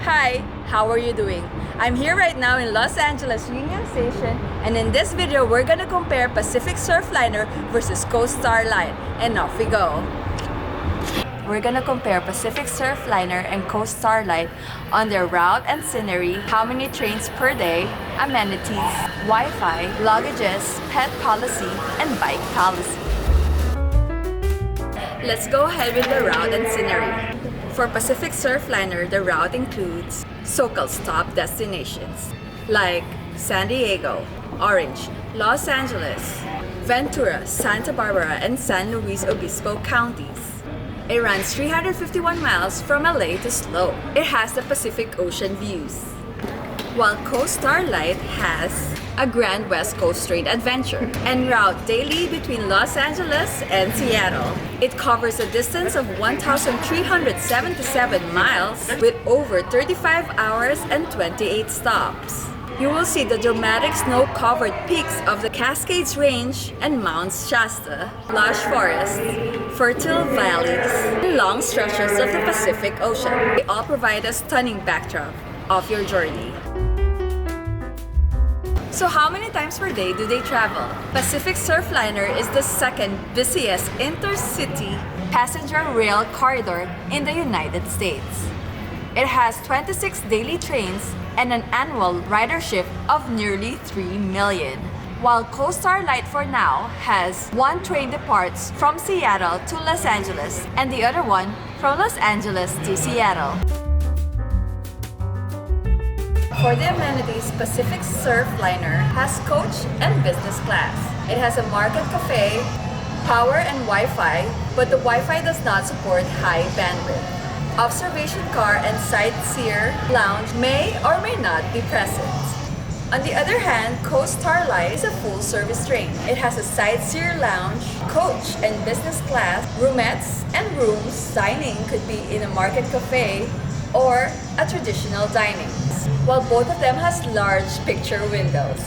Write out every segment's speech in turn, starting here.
Hi, how are you doing? I'm here right now in Los Angeles Union Station, and in this video we're gonna compare Pacific Surfliner versus Coast Starlight, and off we go. We're gonna compare Pacific Surfliner and Coast Starlight on their route and scenery, how many trains per day, amenities, Wi-Fi, luggages, pet policy, and bike policy. Let's go ahead with the route and scenery. For Pacific Surfliner, the route includes so-called stop destinations like San Diego, Orange, Los Angeles, Ventura, Santa Barbara, and San Luis Obispo counties. It runs 351 miles from LA to Slow. It has the Pacific Ocean views. While Coast Starlight has a Grand West Coast Train adventure en route daily between Los Angeles and Seattle. It covers a distance of 1,377 miles with over 35 hours and 28 stops. You will see the dramatic snow-covered peaks of the Cascades Range and Mount Shasta, lush forests, fertile valleys, and long stretches of the Pacific Ocean. They all provide a stunning backdrop of your journey. So how many times per day do they travel? Pacific Surfliner is the second busiest intercity passenger rail corridor in the United States. It has 26 daily trains and an annual ridership of nearly 3 million. While Coast Starlight for now has one train departs from Seattle to Los Angeles and the other one from Los Angeles to Seattle. For the amenities, Pacific Surfliner has coach and business class. It has a market cafe, power and Wi-Fi, but the Wi-Fi does not support high bandwidth. Observation car and sightseer lounge may or may not be present. On the other hand, Coast Starlight is a full-service train. It has a sightseer lounge, coach and business class, roomettes and rooms. Dining could be in a market cafe or a traditional dining, while both of them has large picture windows.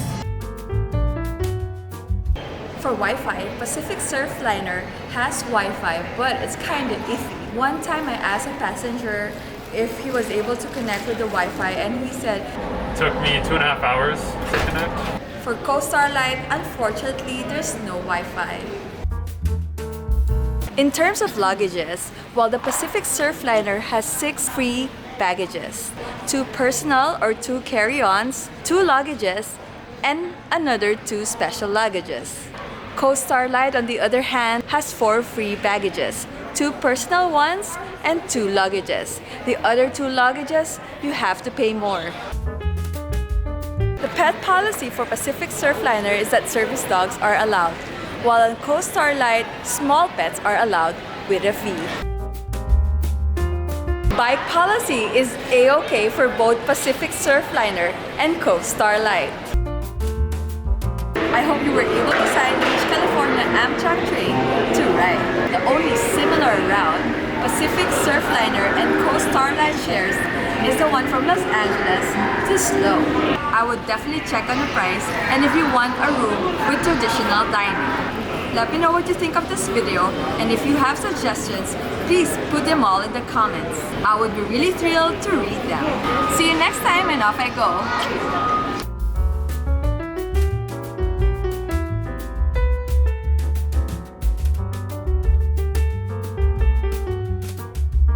For Wi-Fi, Pacific Surfliner has Wi-Fi, but it's kind of iffy. One time I asked a passenger if he was able to connect with the Wi-Fi, and he said, It took me 2.5 hours to connect. For Coast Starlight, unfortunately, there's no Wi-Fi. In terms of luggages, while the Pacific Surfliner has 6 free baggages, 2 personal or 2 carry-ons, 2 luggages, and another 2 special luggages. Coast Starlight, on the other hand, has 4 free baggages, 2 personal ones, and 2 luggages. The other 2 luggages, you have to pay more. The pet policy for Pacific Surfliner is that service dogs are allowed, while on Coast Starlight, small pets are allowed with a fee. Bike policy is A-OK for both Pacific Surfliner and Coast Starlight. I hope you were able to sign each California AMTRAK train to ride. The only similar route Pacific Surfliner and Coast Starlight shares is the one from Los Angeles to Slow. I would definitely check on the price and if you want a room with traditional dining. Let me know what you think of this video, and if you have suggestions, please put them all in the comments. I would be really thrilled to read them. See you next time, and off I go.